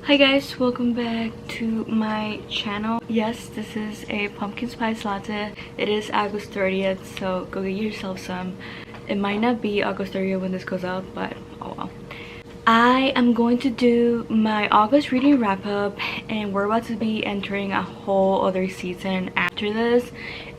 Hi guys, welcome back to my channel. Yes, this is a pumpkin spice latte. It is August 30th, so go get yourself some. It might not be August 30th when this goes out, but oh well. I am going to do my August reading wrap up, and we're about to be entering a whole other season after this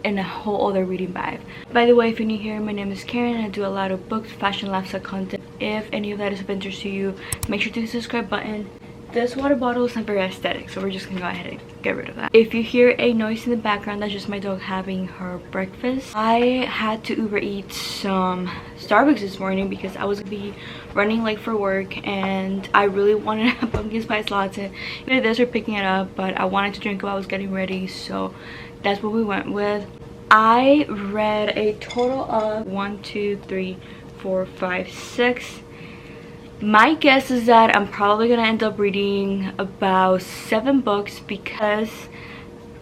and a whole other reading vibe. By the way, if you're new here, my name is Karen and I do a lot of books, fashion, lifestyle content. If any of that is of interest to you, make sure to hit the subscribe button. This water bottle is not very aesthetic, so we're just gonna go ahead and get rid of that. If you hear a noise in the background, that's just my dog having her breakfast. I had to Uber eat some Starbucks this morning because I was gonna be running late for work and I really wanted a pumpkin spice latte. Either this or picking it up, but I wanted to drink while I was getting ready, so that's what we went with. I read a total of 6. My guess is that I'm probably gonna end up reading about 7 books because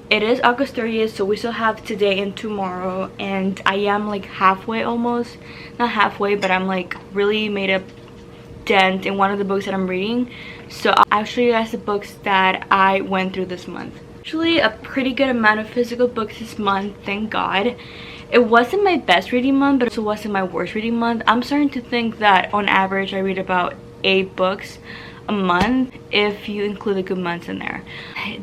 it is August 30th, so we still have today and tomorrow, and I am like halfway almost. Not halfway, but I'm like really made a dent in one of the books that I'm reading. So I'll show you guys the books that I went through this month. Actually, a pretty good amount of physical books this month, thank God. It wasn't my best reading month, but it also wasn't my worst reading month. I'm starting to think that on average I read about 8 books a month if you include the good months in there.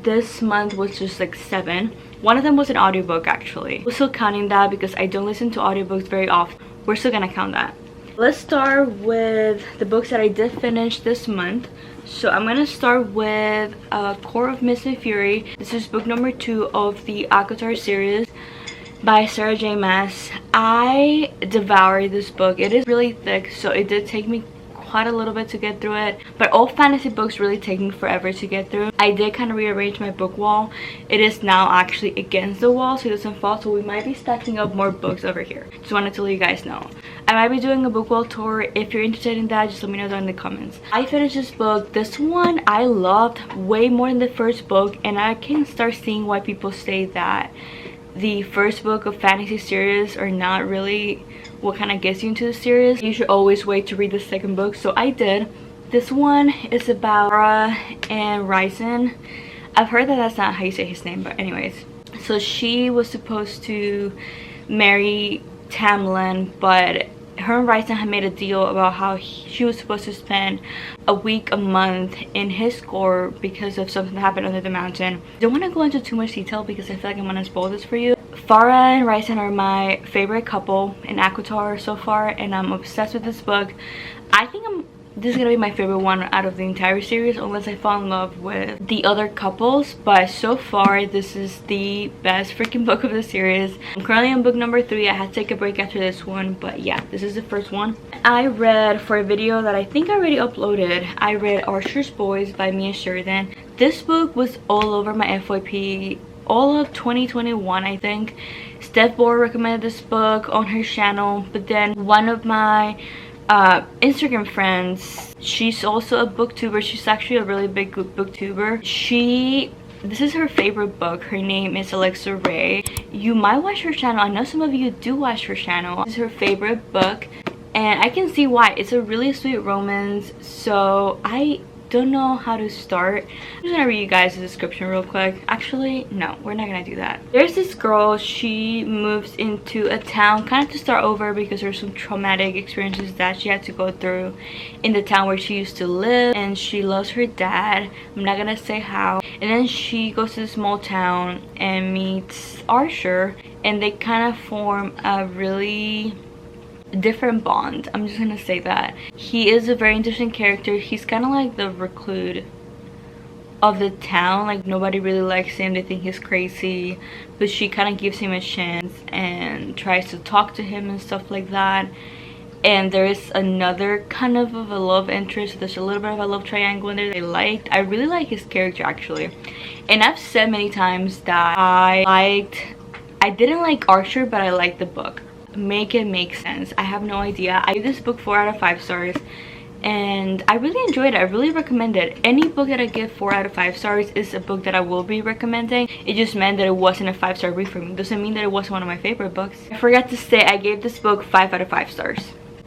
This month was just like 7. One of them was an audiobook actually. We're still counting that because I don't listen to audiobooks very often. We're still gonna count that. Let's start with the books that I did finish this month. So I'm gonna start with Core of Mist and Fury. This is book number 2 of the ACOTAR series by Sarah J. Maas. I devoured this book. It is really thick, so it did take me quite a little bit to get through it, but all fantasy books really take me forever to get through. I did kind of rearrange my book wall. It is now actually against the wall so it doesn't fall, so we might be stacking up more books over here. Just wanted to let you guys know. I might be doing a book wall tour. If you're interested in that, just let me know down in the comments. I finished this book. This one I loved way more than the first book, and I can start seeing why people say that the first book of fantasy series are not really what kind of gets you into the series. You should always wait to read the second book, so I did. This one is about Farah and Ryzen. I've heard that that's not how you say his name, but anyways. So she was supposed to marry Tamlin, but her and Ryzen had made a deal about how she was supposed to spend a week, a month in his court because of something that happened under the mountain. I don't want to go into too much detail because I feel like I'm gonna spoil this for you. Farah and Ryzen are my favorite couple in ACOTAR so far, and I'm obsessed with this book. I think this is gonna be my favorite one out of the entire series, unless I fall in love with the other couples, but so far this is the best freaking book of the series. I'm currently on book number 3. I had to take a break after this one, but yeah, this is the first one. I read, for a video that I think I already uploaded, I read Archer's Boys by me and Sheridan. This book was all over my FYP all of 2021, I think. Steph Bohr recommended this book on her channel, but then one of my Instagram friends, she's also a booktuber. She's actually a really big booktuber. This is her favorite book. Her name is Alexa Ray. You might watch her channel. I know some of you do watch her channel. This is her favorite book, and I can see why. It's a really sweet romance, so I don't know how to start. I'm just gonna read you guys the description real quick. Actually, no, we're not gonna do that. There's this girl. She moves into a town kind of to start over because there's some traumatic experiences that she had to go through in the town where she used to live, and she loves her dad. I'm not gonna say how. And then she goes to the small town and meets Archer, and they kind of form a really different bond. I'm just gonna say that. He is a very interesting character. He's kind of like the recluse of the town. Like, nobody really likes him. They think he's crazy, but she kind of gives him a chance and tries to talk to him and stuff like that. And there is another kind of a love interest. There's a little bit of a love triangle in there I really like his character actually. And I've said many times that I didn't like Archer, but I liked the book. Make it make sense. I have no idea. I gave this book 4 out of 5 stars, and I really enjoyed it. I really recommend it. Any book that I give 4 out of 5 stars is a book that I will be recommending. It just meant that it wasn't a 5-star read for me. Doesn't mean that it wasn't one of my favorite books. I forgot to say I gave this book 5 out of 5 stars.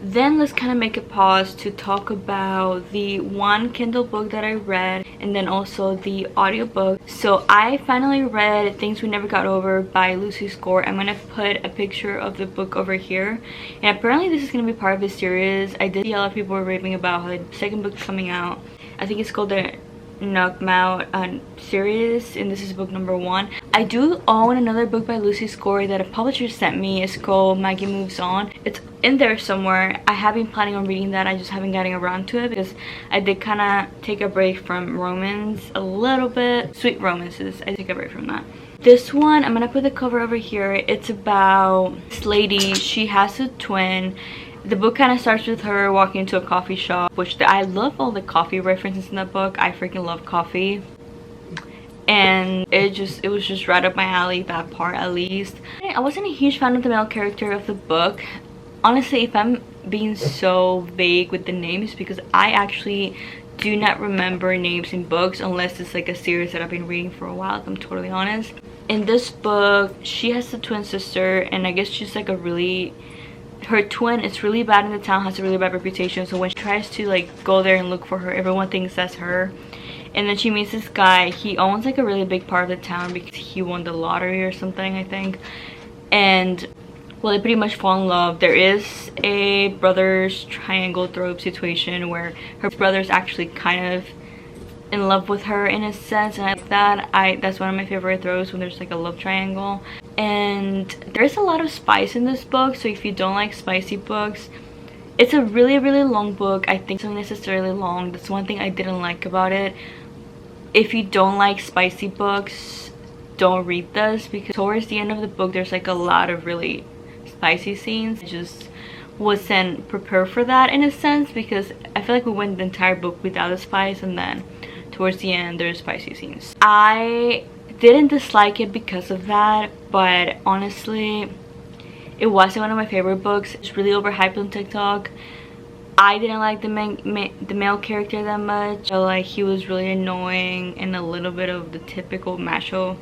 Then let's kind of make a pause to talk about the one Kindle book that I read, and then also the audiobook. So I finally read Things We Never Got Over by Lucy Score. I'm gonna put a picture of the book over here, and apparently this is gonna be part of the series. I did see a lot of people were raving about how the second book is coming out. I think it's called the Knock 'Em Out series, and this is book number 1. I do own another book by Lucy Score that a publisher sent me. It's called Maggie Moves On. It's in there somewhere. I have been planning on reading that. I just haven't gotten around to it because I did kind of take a break from romance a little bit. Sweet romances, I took a break from that. This one, I'm gonna put the cover over here. It's about this lady. She has a twin. The book kind of starts with her walking into a coffee shop, which I love all the coffee references in that book. I freaking love coffee, and it was just right up my alley, that part at least. I wasn't a huge fan of the male character of the book. Honestly, if I'm being so vague with the names, because I actually do not remember names in books unless it's like a series that I've been reading for a while, if I'm totally honest. In this book, she has a twin sister, and I guess she's like her twin is really bad in the town, has a really bad reputation, so when she tries to like go there and look for her, everyone thinks that's her. And then she meets this guy. He owns like a really big part of the town because he won the lottery or something, I think. And well, they pretty much fall in love. There is a brothers triangle trope situation where her brother's actually kind of in love with her in a sense, and I like that. That's one of my favorite tropes, when there's like a love triangle. And there's a lot of spice in this book, so if you don't like spicy books, it's a really long book. I think it's unnecessarily long. That's one thing I didn't like about it. If you don't like spicy books, don't read this, because towards the end of the book there's like a lot of really spicy scenes. I just wasn't prepared for that in a sense, because I feel like we went the entire book without the spice, and then towards the end there's spicy scenes. I didn't dislike it because of that, but honestly it wasn't one of my favorite books. It's really overhyped on TikTok. I didn't like the male character that much. I felt like he was really annoying and a little bit of the typical macho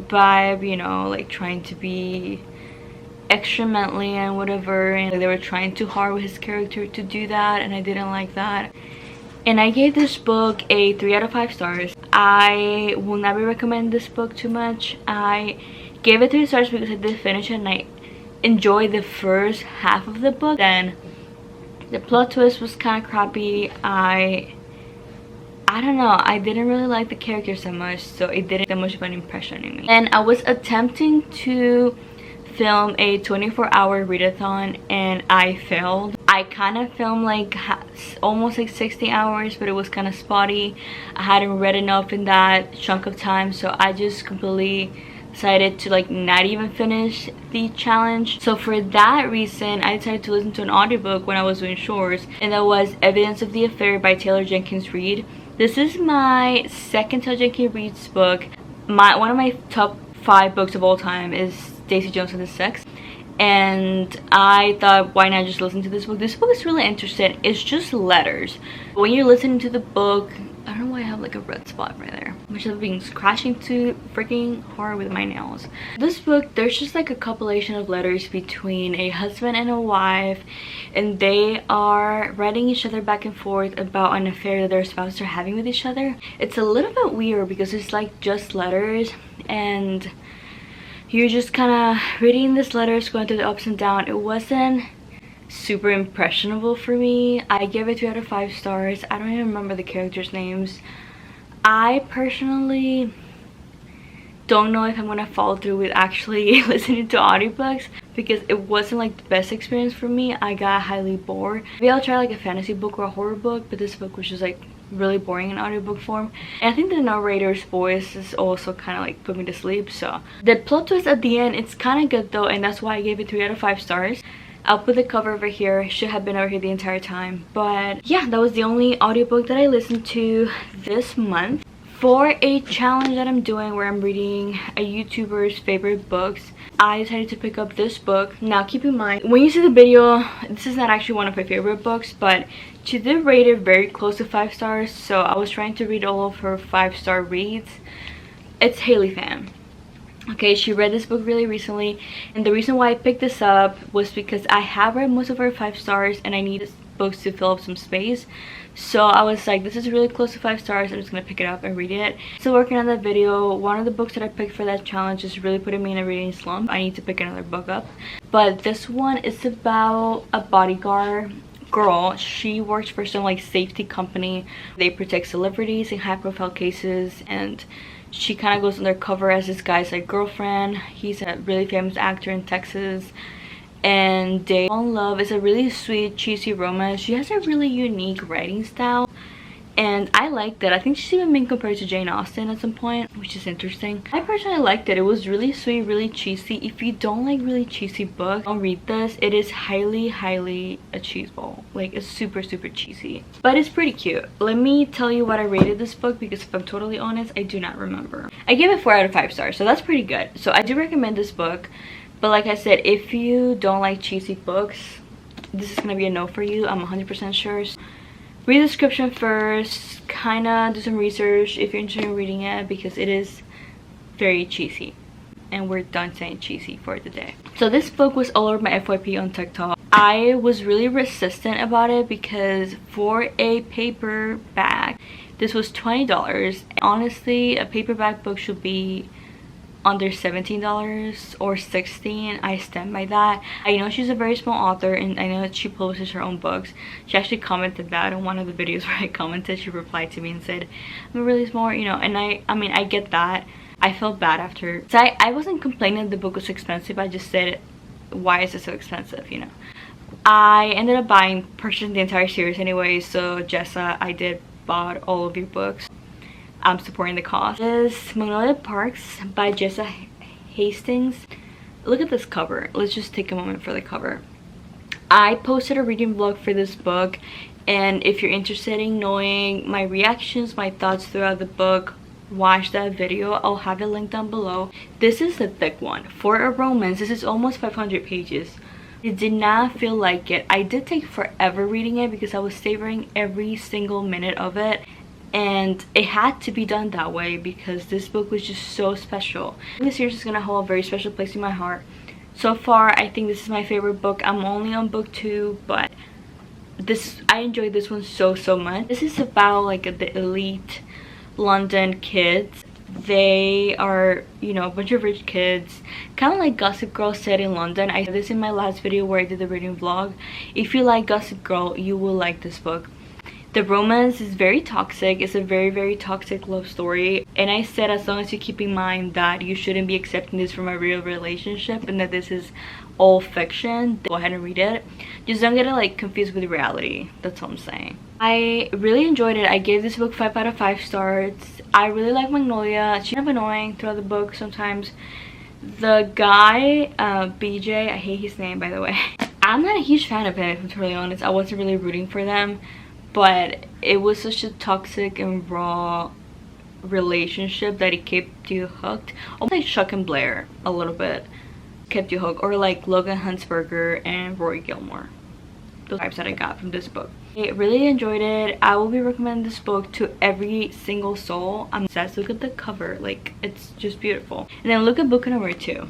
vibe, you know, like trying to be extra manly and whatever, and they were trying too hard with his character to do that, and I didn't like that. And I gave this book a 3 out of 5 stars. I will never recommend this book too much. I gave it 3 stars because I did finish it and I enjoyed the first half of the book. Then the plot twist was kind of crappy. I don't know, I didn't really like the characters so much, so it didn't that much of an impression on me. And I was attempting to film a 24-hour readathon and I failed. I kind of filmed like almost like 60 hours, but it was kind of spotty. I hadn't read enough in that chunk of time, so I just completely decided to like not even finish the challenge. So for that reason, I decided to listen to an audiobook when I was doing chores, and that was Evidence of the Affair by Taylor Jenkins Reid. This is my second Taylor Jenkins Reid's book. One of my top 5 books of all time is Daisy Jones and the Sex, and I thought, why not just listen to this book? This book is really interesting. It's just letters. When you're listening to the book, I don't know why I have like a red spot right there, which I've been scratching too freaking hard with my nails. This book, there's just like a compilation of letters between a husband and a wife, and they are writing each other back and forth about an affair that their spouses are having with each other. It's a little bit weird because it's like just letters, and you're just kind of reading these letters, going through the ups and downs. It wasn't super impressionable for me. I gave it 3 out of 5 stars. I don't even remember the characters' names. I personally don't know if I'm gonna follow through with actually listening to audiobooks, because it wasn't like the best experience for me. I got highly bored. Maybe I'll try like a fantasy book or a horror book, but this book was just like really boring in audiobook form. And I think the narrator's voice is also kind of like put me to sleep. So the plot twist at the end, it's kind of good though, and that's why I gave it 3 out of 5 stars. I'll put the cover over here. It should have been over here the entire time. But yeah, that was the only audiobook that I listened to this month. For a challenge that I'm doing where I'm reading a YouTuber's favorite books, I decided to pick up this book. Now keep in mind, when you see the video, this is not actually one of my favorite books, but she did rate it very close to 5 stars, so I was trying to read all of her 5-star reads. It's Haley Fan. Okay, she read this book really recently, and the reason why I picked this up was because I have read most of her 5 stars and I need books to fill up some space. So I was like, this is really close to 5 stars, I'm just gonna pick it up and read it. Still working on that video. One of the books that I picked for that challenge is really putting me in a reading slump. I need to pick another book up. But this one is about a bodyguard girl. She works for some like safety company. They protect celebrities in high profile cases, and she kind of goes undercover as this guy's like girlfriend. He's a really famous actor in Texas, and they fall in love. It's a really sweet, cheesy romance. She has a really unique writing style, and I liked it. I think she's even been compared to Jane Austen at some point, which is interesting. I personally liked it. It was really sweet, really cheesy. If you don't like really cheesy books, don't read this. It is highly a cheeseball. Like, it's super cheesy, but it's pretty cute. Let me tell you what I rated this book, because if I'm totally honest, I do not remember. I gave it 4 out of 5 stars, so that's pretty good. So I do recommend this book. But like I said, if you don't like cheesy books, this is gonna be a no for you. I'm 100% sure. Read the description first, kind of do some research if you're interested in reading it, because it is very cheesy. And we're done saying cheesy for the day. So this book was all over my FYP on TikTok. I was really resistant about it because for a paperback, this was $20. Honestly, a paperback book should be under $17 or $16. I stand by that. I know she's a very small author, and I know that she publishes her own books. She actually commented that on one of the videos where I commented. She replied to me and said, I'm really small, you know. And I mean, I get that. I felt bad after. So I wasn't complaining the book was expensive. I just said, why is it so expensive, you know? I ended up purchasing the entire series anyway. So Jessa, I did bought all of your books. I'm supporting the cause. This is Magnolia Parks by Jessa Hastings. Look at this cover. Let's just take a moment for the cover. I posted a reading vlog for this book, and if you're interested in knowing my reactions, my thoughts throughout the book, watch that video. I'll have it linked down below. This is a thick one. For a romance, this is almost 500 pages. It did not feel like it. I did take forever reading it because I was savoring every single minute of it. And it had to be done that way because this book was just so special. This series is gonna hold a very special place in my heart. So far, I think this is my favorite book. I'm only on book 2, but I enjoyed this one so much. This is about like the elite London kids. They are, you know, a bunch of rich kids, kind of like Gossip Girl set in London. I said this in my last video where I did the reading vlog. If you like Gossip Girl, you will like this book. The romance is very toxic. It's a very toxic love story, and I said as long as you keep in mind that you shouldn't be accepting this from a real relationship and that this is all fiction, go ahead and read it. Just don't get it like confused with reality. That's all I'm saying. I really enjoyed it. I gave this book 5 out of 5 stars. I really like Magnolia. She's kind of annoying throughout the book sometimes. The guy, BJ, I hate his name by the way. I'm not a huge fan of him, if I'm totally honest. I wasn't really rooting for them. But it was such a toxic and raw relationship that it kept you hooked. Almost like Chuck and Blair a little bit. Kept you hooked. Or like Logan Huntzberger and Rory Gilmore. Those vibes that I got from this book. I really enjoyed it. I will be recommending this book to every single soul. I'm obsessed. Look at the cover. Like, it's just beautiful. And then look at book number 2.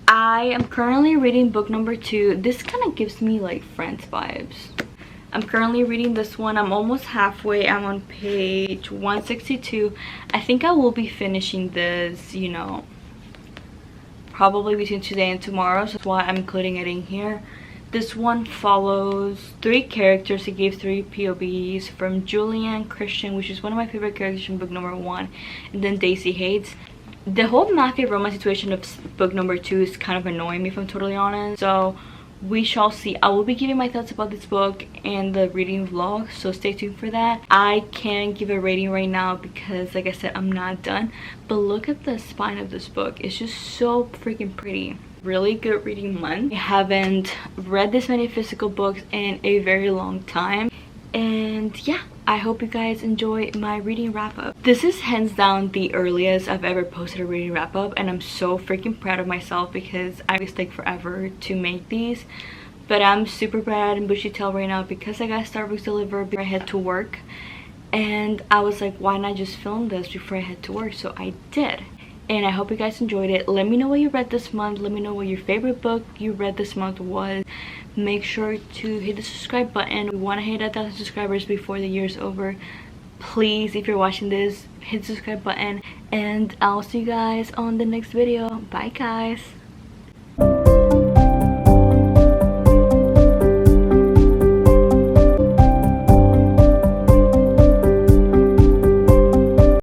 I am currently reading book number 2. This kind of gives me like Friends vibes. I'm currently reading this one. I'm almost halfway. I'm on page 162. I think I will be finishing this, you know, probably between today and tomorrow. So that's why I'm including it in here. This one follows 3 characters. It gave 3 POVs from Julian, Christian, which is one of my favorite characters from book number 1, and then Daisy Hates. The whole mafia romance situation of book number 2 is kind of annoying me, if I'm totally honest. So we shall see. I will be giving my thoughts about this book in the reading vlog, so stay tuned for that. I can't give a rating right now because, like I said, I'm not done. But look at the spine of this book. It's just so freaking pretty. Really good reading month. I haven't read this many physical books in a very long time. And yeah, I hope you guys enjoy my reading wrap up. This is hands down the earliest I've ever posted a reading wrap up, and I'm so freaking proud of myself because I always take forever to make these. But I'm super bad and bushy tail right now because I got Starbucks delivered before I head to work. and I was like, why not just film this before I head to work? So I did, and I hope you guys enjoyed it. Let me know what you read this month. Let me know what your favorite book you read this month was. Make sure to hit the subscribe button. We want to hit 1,000 subscribers before the year's over. Please, if you're watching this, hit the subscribe button, and I'll see you guys on the next video. Bye guys.